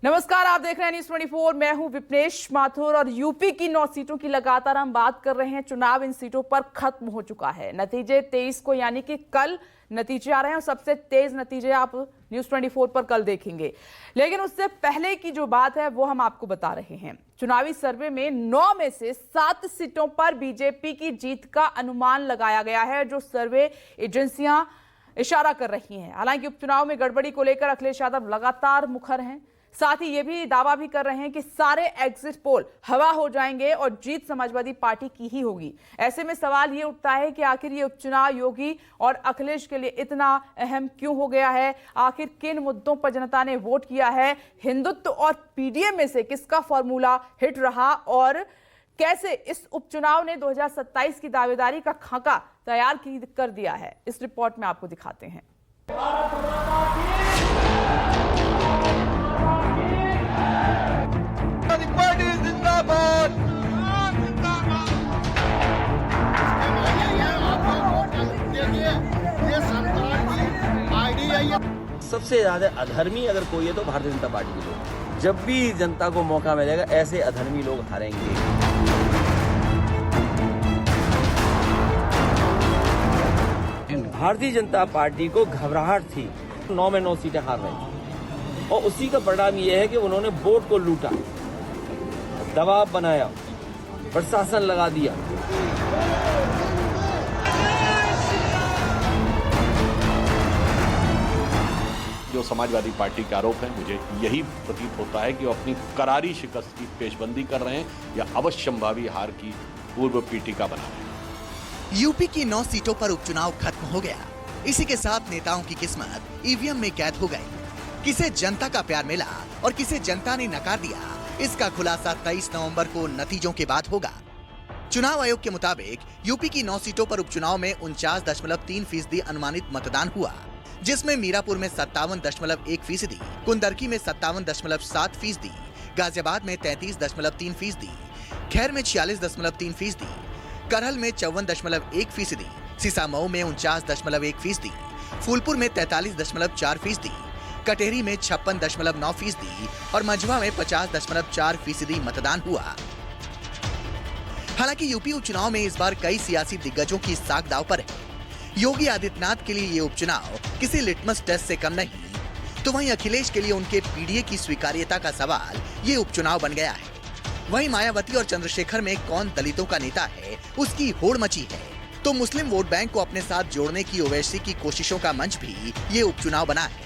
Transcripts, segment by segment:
नमस्कार, आप देख रहे हैं न्यूज़ 24। मैं हूं विपनेश माथुर और यूपी की 9 सीटों की लगातार हम बात कर रहे हैं। चुनाव इन सीटों पर खत्म हो चुका है। नतीजे 23 को यानी कि कल नतीजे आ रहे हैं और सबसे तेज नतीजे आप न्यूज़ 24 पर कल देखेंगे। लेकिन उससे पहले की जो बात है वो हम आपको बता रहे हैं। चुनावी सर्वे में 9 में से 7 सीटों पर बीजेपी की जीत का अनुमान लगाया गया है, जो सर्वे एजेंसियां इशारा कर रही हैं। हालांकि उपचुनाव में गड़बड़ी को लेकर अखिलेश यादव लगातार मुखर हैं। साथ ही ये भी दावा भी कर रहे हैं कि सारे एग्जिट पोल हवा हो जाएंगे और जीत समाजवादी पार्टी की ही होगी। ऐसे में सवाल ये उठता है कि आखिर ये उपचुनाव योगी और अखिलेश के लिए इतना अहम क्यों हो गया है? आखिर किन मुद्दों पर जनता ने वोट किया है? हिंदुत्व और पीडीए में से किसका फॉर्मूला हिट रहा और कैसे इस उपचुनाव ने 2027 की दावेदारी का खाका तैयार कर दिया है? इस रिपोर्ट में आपको दिखाते हैं। सबसे ज्यादा अधर्मी अगर कोई है तो भारतीय जनता पार्टी के लोग। जब भी जनता को मौका मिलेगा ऐसे अधर्मी लोग हारेंगे। भारतीय जनता पार्टी को घबराहट थी, 9 में 9 सीटें हार रही थी और उसी का परिणाम यह है कि उन्होंने वोट को लूटा, दबाव बनाया, प्रशासन लगा दिया। जो समाजवादी पार्टी के आरोप हैं, मुझे यही प्रतीत होता है कि वो अपनी करारी शिकस्त की पेशबंदी कर रहे हैं या अवश्यंभावी हार की पूर्व पीठिका बना रहे हैं। यूपी की 9 सीटों पर उपचुनाव खत्म हो गया। इसी के साथ नेताओं की किस्मत ईवीएम में कैद हो गई। किसे जनता का प्यार मिला और किसे जनता ने नकार दिया, इसका खुलासा 23 नवंबर को नतीजों के बाद होगा। चुनाव आयोग के मुताबिक यूपी की 9 सीटों पर उपचुनाव में 49.3% अनुमानित मतदान हुआ, जिसमें मीरापुर में 57.1%, कुंदरकी में 57.7%, गाजियाबाद में 33.3%, खैर में 46.3%, करहल में 54.1%, सीसामऊ में 49.1%, फूलपुर में 43.4%, कटेरी में 56.9% और मंझवा में 50.4% मतदान हुआ। हालांकि यूपी उपचुनाव में इस बार कई सियासी दिग्गजों की साख दांव पर है। योगी आदित्यनाथ के लिए ये उपचुनाव किसी लिटमस टेस्ट से कम नहीं, तो वहीं अखिलेश के लिए उनके पीडीए की स्वीकार्यता का सवाल ये उपचुनाव बन गया है। वहीं मायावती और चंद्रशेखर में कौन दलितों का नेता है, उसकी होड़ मची है। तो मुस्लिम वोट बैंक को अपने साथ जोड़ने की ओवैसी की कोशिशों का मंच भी ये उपचुनाव बना है।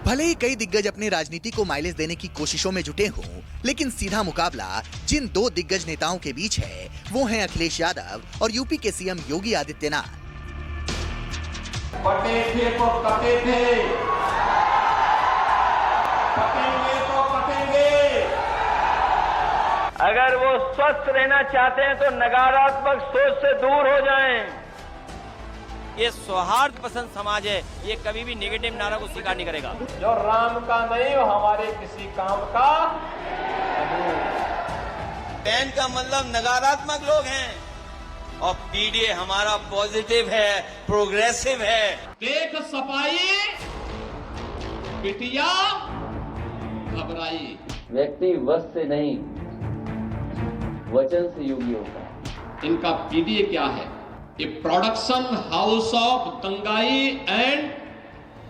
भले ही कई दिग्गज अपनी राजनीति को माइलेज देने की कोशिशों में जुटे हों, लेकिन सीधा मुकाबला जिन 2 दिग्गज नेताओं के बीच है वो हैं अखिलेश यादव और यूपी के सीएम योगी आदित्यनाथ। कटे थे तो कटे थे, कटेंगे तो कटेंगे। अगर वो स्वस्थ रहना चाहते हैं तो नकारात्मक सोच से दूर हो जाएं। ये सौहार्द पसंद समाज है, ये कभी भी नेगेटिव नारा को स्वीकार नहीं करेगा। जो राम का नहीं हो हमारे किसी काम का। बैन का मतलब नकारात्मक लोग हैं और पीडीए हमारा पॉजिटिव है, प्रोग्रेसिव है। देख सफाई, बिटिया घबराई। व्यक्ति वश से नहीं, वचन से योगी होता है। इनका पीडीए क्या है? ये प्रोडक्शन हाउस ऑफ दंगाई एंड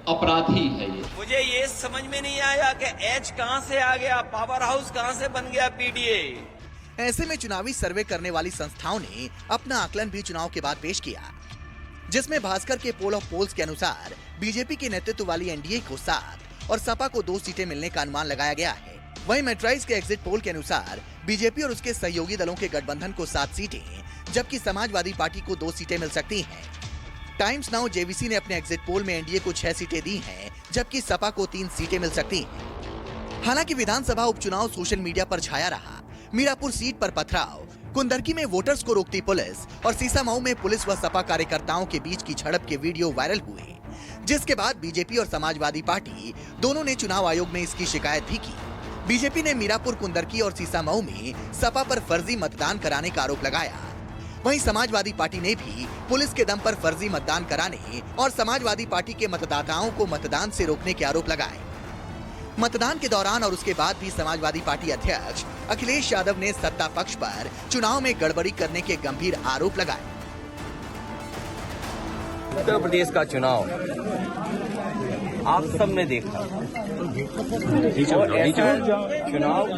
अपराधी है। ये मुझे ये समझ में नहीं आया कि एच कहां से आ गया, पावर हाउस कहां से बन गया पीडीए। ऐसे में चुनावी सर्वे करने वाली संस्थाओं ने अपना आकलन भी चुनाव के बाद पेश किया, जिसमें भास्कर के पोल ऑफ पोल्स के अनुसार बीजेपी के नेतृत्व वाली एनडीए को 7 और सपा को 2 सीटें मिलने का अनुमान लगाया गया है। वहीं मेट्राइज के एग्जिट पोल के अनुसार बीजेपी और उसके सहयोगी दलों के गठबंधन को 7 सीटें, जबकि समाजवादी पार्टी को 2 सीटें मिल सकती हैं। टाइम्स नाउ जेवीसी ने अपने एग्जिट पोल में एनडीए को 6 सीटें दी हैं, जबकि सपा को 3 सीटें मिल सकती हैं। हालांकि विधानसभा उपचुनाव सोशल मीडिया पर छाया रहा। मीरापुर सीट पर पथराव, कुंदरकी में वोटर्स को रोकती पुलिस और सीसामऊ में पुलिस व सपा कार्यकर्ताओं के बीच की झड़प के वीडियो वायरल हुए, जिसके बाद बीजेपी और समाजवादी पार्टी दोनों ने चुनाव आयोग में इसकी शिकायत भी की। बीजेपी ने मीरापुर, कुंदरकी और सीसामऊ में सपा पर फर्जी मतदान कराने का आरोप लगाया। वहीं समाजवादी पार्टी ने भी पुलिस के दम पर फर्जी मतदान कराने और समाजवादी पार्टी के मतदाताओं को मतदान से रोकने के आरोप लगाए। मतदान के दौरान और उसके बाद भी समाजवादी पार्टी अध्यक्ष अखिलेश यादव ने सत्ता पक्ष पर चुनाव में गड़बड़ी करने के गंभीर आरोप लगाए। उत्तर प्रदेश का चुनाव आप सब ने देखा और ऐसा चुनाव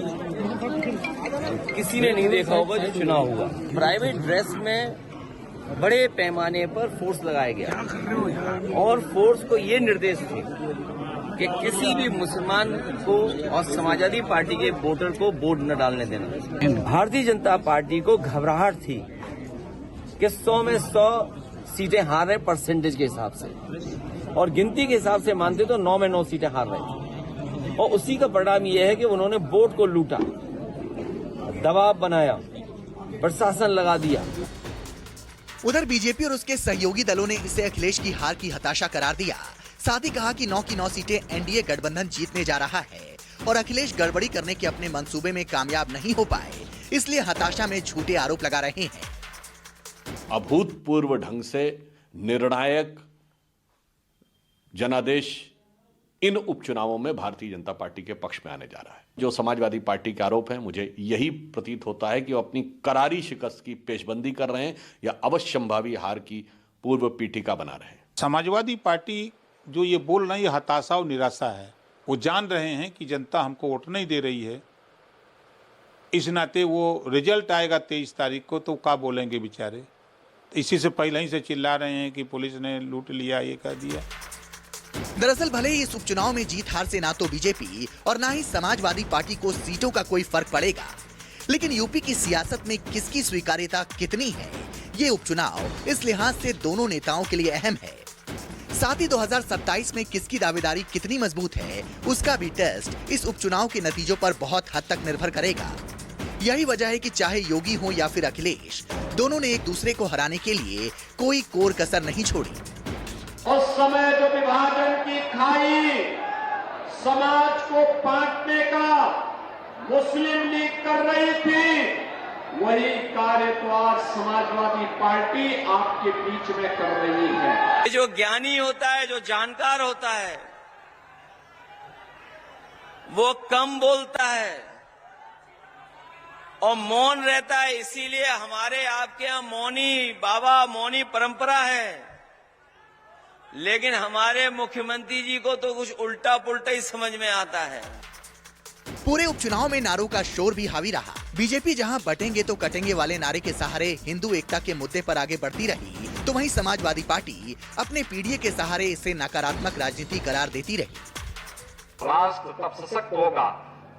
किसी ने नहीं देखा होगा जो चुनाव हुआ। प्राइवेट ड्रेस में बड़े पैमाने पर फोर्स लगाया गया और फोर्स को ये निर्देश थे कि किसी भी मुसलमान को और समाजवादी पार्टी के वोटर को वोट न डालने देना। भारतीय जनता पार्टी को घबराहट थी कि 100 में 100 सीटें हार रहे परसेंटेज के हिसाब से, और गिनती के हिसाब से मानते तो 9 में 9 सीटें हार रहे थे। और उसी का परिणाम यह है कि उन्होंने वोट को लूटा, दबाव बनाया, प्रशासन लगा दिया। उधर बीजेपी और उसके सहयोगी दलों ने इसे अखिलेश की हार की हताशा करार दिया। साथ ही कहा कि 9 की 9 सीटें एनडीए गठबंधन जीतने जा रहा है और अखिलेश गड़बड़ी करने के अपने मंसूबे में कामयाब नहीं हो पाए, इसलिए हताशा में झूठे आरोप लगा रहे हैं। अभूतपूर्व ढंग से निर्णायक जनादेश इन उपचुनावों में भारतीय जनता पार्टी के पक्ष में आने जा रहा है। जो समाजवादी पार्टी के आरोप हैं, मुझे यही प्रतीत होता है कि वो अपनी करारी शिकस्त की पेशबंदी कर रहे हैं या अवश्यंभावी हार की पूर्व पीठिका बना रहे हैं। समाजवादी पार्टी जो ये बोल रहे हैं, ये हताशा और निराशा है। वो जान रहे हैं कि जनता हमको वोट नहीं दे रही है, इस नाते वो रिजल्ट आएगा 23 तारीख को तो क्या बोलेंगे बेचारे। इसी से पहले ही से चिल्ला रहे हैं कि पुलिस ने लूट लिया, ये कह दिया। दरअसल भले ही इस उपचुनाव में जीत हार से ना तो बीजेपी और ना ही समाजवादी पार्टी को सीटों का कोई फर्क पड़ेगा, लेकिन यूपी की सियासत में किसकी स्वीकार्यता कितनी है, ये उपचुनाव इस लिहाज से दोनों नेताओं के लिए अहम है। साथ ही 2027 में किसकी दावेदारी कितनी मजबूत है, उसका भी टेस्ट इस उपचुनाव के नतीजों पर बहुत हद तक निर्भर करेगा। यही वजह है कि चाहे योगी हो या फिर अखिलेश, दोनों ने एक दूसरे को हराने के लिए कोई कोर कसर नहीं छोड़ी। उस समय जो विभाजन की खाई, समाज को बांटने का मुस्लिम लीग कर रही थी, वही कार्य तो आज समाजवादी पार्टी आपके बीच में कर रही है। जो ज्ञानी होता है, जो जानकार होता है, वो कम बोलता है और मौन रहता है। इसीलिए हमारे आपके यहाँ मौनी बाबा, मौनी परंपरा है। लेकिन हमारे मुख्यमंत्री जी को तो कुछ उल्टा पुल्टा ही समझ में आता है। पूरे उपचुनाव में नारों का शोर भी हावी रहा। बीजेपी जहां बटेंगे तो कटेंगे वाले नारे के सहारे हिंदू एकता के मुद्दे पर आगे बढ़ती रही, तो वहीं समाजवादी पार्टी अपने पीडीए के सहारे इसे नकारात्मक राजनीति करार देती रही। राष्ट्र तब सशक्त होगा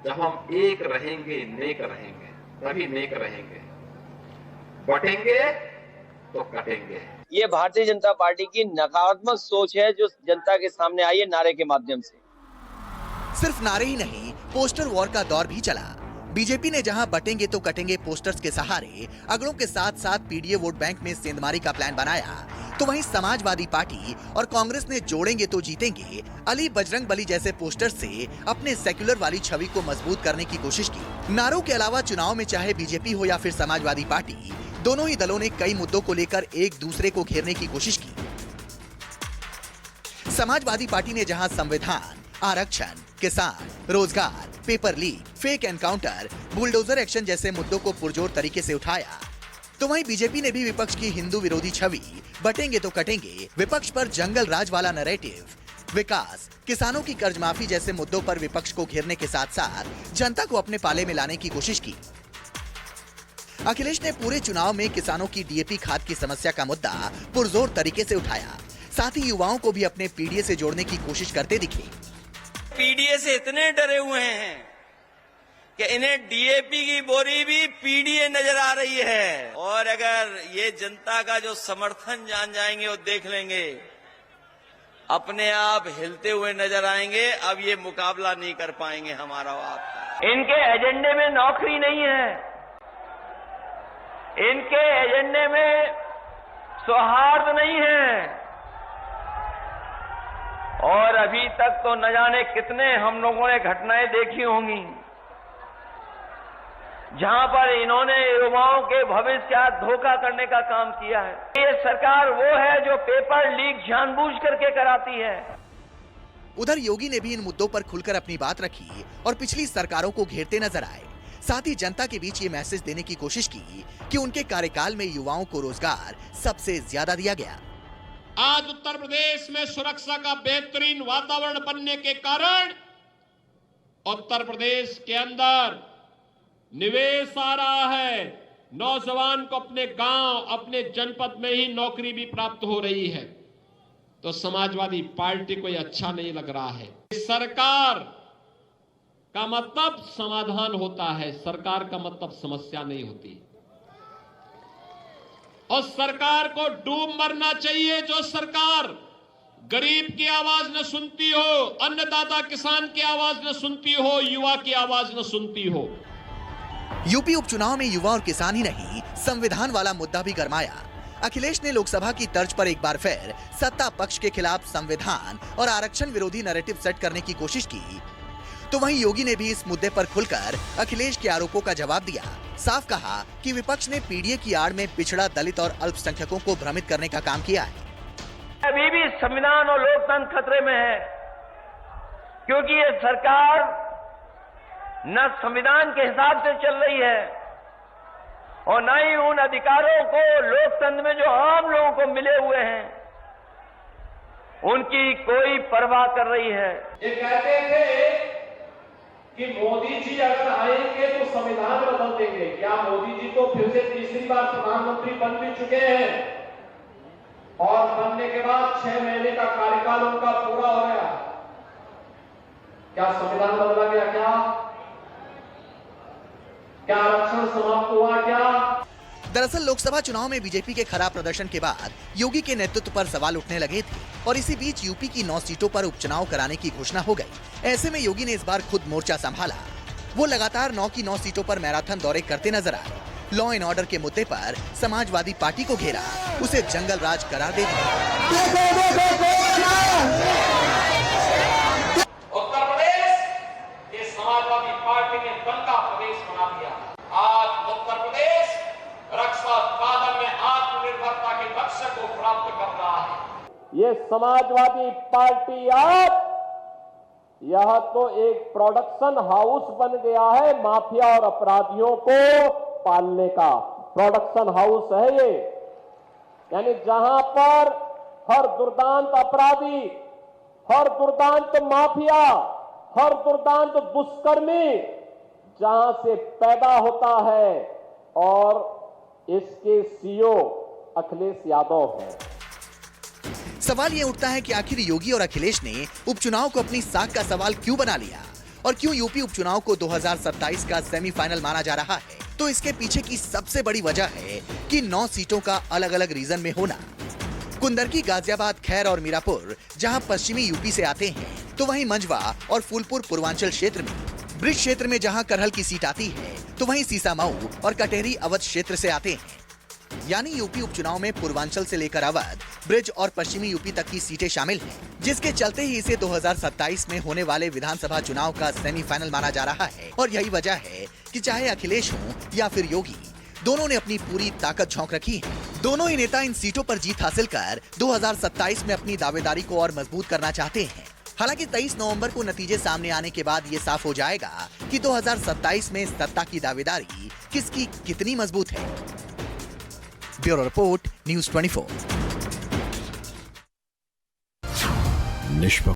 जब हम एक रहेंगे, नेक रहेंगे, तभी नेक रहेंगे। बटेंगे तो कटेंगे। ये भारतीय जनता पार्टी की नकारात्मक सोच है जो जनता के सामने आई है नारे के माध्यम से। सिर्फ नारे ही नहीं, पोस्टर वॉर का दौर भी चला। बीजेपी ने जहां बटेंगे तो कटेंगे पोस्टर्स के सहारे अगड़ों के साथ साथ पीडीए वोट बैंक में सेंधमारी का प्लान बनाया, तो वहीं समाजवादी पार्टी और कांग्रेस ने जोड़ेंगे तो जीतेंगे, अली बजरंग बली जैसे पोस्टर से अपने सेक्युलर वाली छवि को मजबूत करने की कोशिश की। नारों के अलावा चुनाव में चाहे बीजेपी हो या फिर समाजवादी पार्टी, दोनों ही दलों ने कई मुद्दों को लेकर एक दूसरे को घेरने की कोशिश की। समाजवादी पार्टी ने जहां संविधान, आरक्षण, किसान, रोजगार, paper leak, fake encounter, bulldozer action जैसे मुद्दों को पुरजोर तरीके से उठाया, तो वहीं बीजेपी ने भी विपक्ष की हिंदू विरोधी छवि, बटेंगे तो कटेंगे, विपक्ष पर जंगल राज वाला नैरेटिव, विकास, किसानों की कर्ज माफी जैसे मुद्दों पर विपक्ष को घेरने के साथ साथ जनता को अपने पाले में लाने की कोशिश की। अखिलेश ने पूरे चुनाव में किसानों की डीएपी खाद की समस्या का मुद्दा पुरजोर तरीके से उठाया, साथ ही युवाओं को भी अपने पीडीए से जोड़ने की कोशिश करते दिखे। पीडीए से इतने डरे हुए हैं कि इन्हें डीएपी की बोरी भी पीडीए नजर आ रही है। और अगर ये जनता का जो समर्थन जान जाएंगे और देख लेंगे, अपने आप हिलते हुए नजर आएंगे। अब ये मुकाबला नहीं कर पाएंगे हमारा और आपका। इनके एजेंडे में नौकरी नहीं है, इनके एजेंडे में सौहार्द नहीं है। और अभी तक तो न जाने कितने हम लोगों ने घटनाएं देखी होंगी जहां पर इन्होंने युवाओं के भविष्य का धोखा करने का काम किया है। ये सरकार वो है जो पेपर लीक जानबूझ करके कराती है। उधर योगी ने भी इन मुद्दों पर खुलकर अपनी बात रखी और पिछली सरकारों को घेरते नजर आए। साथ ही जनता के बीच ये मैसेज देने की कोशिश की कि उनके कार्यकाल में युवाओं को रोजगार सबसे ज्यादा दिया गया। आज उत्तर प्रदेश में सुरक्षा का बेहतरीन वातावरण बनने के कारण उत्तर प्रदेश के अंदर निवेश आ रहा है। नौजवान को अपने गांव, अपने जनपद में ही नौकरी भी प्राप्त हो रही है। तो समाजवादी पार्टी को यह अच्छा नहीं लग रहा है। सरकार का मतलब समाधान होता है, सरकार का मतलब समस्या नहीं होती। और सरकार को डूब मरना चाहिए जो सरकार गरीब की आवाज न सुनती हो, अन्नदाता किसान की आवाज न सुनती हो, युवा की आवाज न सुनती हो। यूपी उपचुनाव में युवा और किसान ही नहीं, संविधान वाला मुद्दा भी गरमाया। अखिलेश ने लोकसभा की तर्ज पर एक बार फिर सत्ता पक्ष के खिलाफ संविधान और आरक्षण विरोधी नैरेटिव सेट करने की कोशिश की। तो वहीं योगी ने भी इस मुद्दे पर खुलकर अखिलेश के आरोपों का जवाब दिया। साफ कहा कि विपक्ष ने पीडीए की आड़ में पिछड़ा, दलित और अल्पसंख्यकों को भ्रमित करने का काम किया है। अभी भी संविधान और लोकतंत्र खतरे में है, क्योंकि ये सरकार न संविधान के हिसाब से चल रही है और न ही उन अधिकारों को लोकतंत्र में जो आम लोगों को मिले हुए हैं उनकी कोई परवाह कर रही है। ये कहते थे कि मोदी जी अगर आएंगे तो संविधान बदल देंगे। क्या मोदी जी तो फिर से तीसरी बार प्रधानमंत्री बन भी चुके हैं और बनने के बाद 6 महीने का कार्यकाल उनका पूरा हो गया। क्या संविधान बदला गया? क्या आरक्षण समाप्त हुआ? क्या? दरअसल लोकसभा चुनाव में बीजेपी के खराब प्रदर्शन के बाद योगी के नेतृत्व पर सवाल उठने लगे थे और इसी बीच यूपी की 9 सीटों पर उपचुनाव कराने की घोषणा हो गई। ऐसे में योगी ने इस बार खुद मोर्चा संभाला। वो लगातार 9 की 9 सीटों पर मैराथन दौरे करते नजर आए। लॉ एंड ऑर्डर के मुद्दे पर समाजवादी पार्टी को घेरा, उसे जंगल राज करार दे दिया। उत्तर प्रदेश ये समाजवादी पार्टी ने दंगा प्रदेश बना दिया। आज उत्तर प्रदेश रक्षा उत्पादन में आत्मनिर्भरता के लक्ष्य को प्राप्त कर रहा है। ये समाजवादी पार्टी अब यह तो एक प्रोडक्शन हाउस बन गया है, माफिया और अपराधियों को पालने का प्रोडक्शन हाउस है ये। यानी जहां पर हर दुर्दांत अपराधी, हर दुर्दांत माफिया, हर दुर्दांत दुष्कर्मी जहां से पैदा होता है और इसके सीईओ अखिलेश यादव है। सवाल ये उठता है कि आखिर योगी और अखिलेश ने उपचुनाव को अपनी साख का सवाल क्यों बना लिया और क्यों यूपी उपचुनाव को 2027 का सेमीफाइनल माना जा रहा है। तो इसके पीछे की सबसे बड़ी वजह है कि 9 सीटों का अलग अलग रीजन में होना। कुंदरकी, गाजियाबाद, खैर और मीरापुर जहां पश्चिमी यूपी से आते हैं, तो वहीं मंझवा और फूलपुर पूर्वांचल क्षेत्र में, ब्रिज क्षेत्र में जहां करहल की सीट आती है, तो वहीं सीसामऊ और कटेहरी अवध क्षेत्र से आते हैं। यानी यूपी उपचुनाव में पूर्वांचल से लेकर अवध, ब्रिज और पश्चिमी यूपी तक की सीटें शामिल हैं, जिसके चलते ही इसे 2027 में होने वाले विधानसभा चुनाव का सेमीफाइनल माना जा रहा है। और यही वजह है कि चाहे अखिलेश हो या फिर योगी, दोनों ने अपनी पूरी ताकत झोंक रखी है। दोनों ही नेता इन सीटों पर जीत हासिल कर 2027 में अपनी दावेदारी को और मजबूत करना चाहते हैं। हालांकि 23 नवंबर को नतीजे सामने आने के बाद ये साफ हो जाएगा कि 2027 में सत्ता की दावेदारी किसकी कितनी मजबूत है। Bureau report, news 24।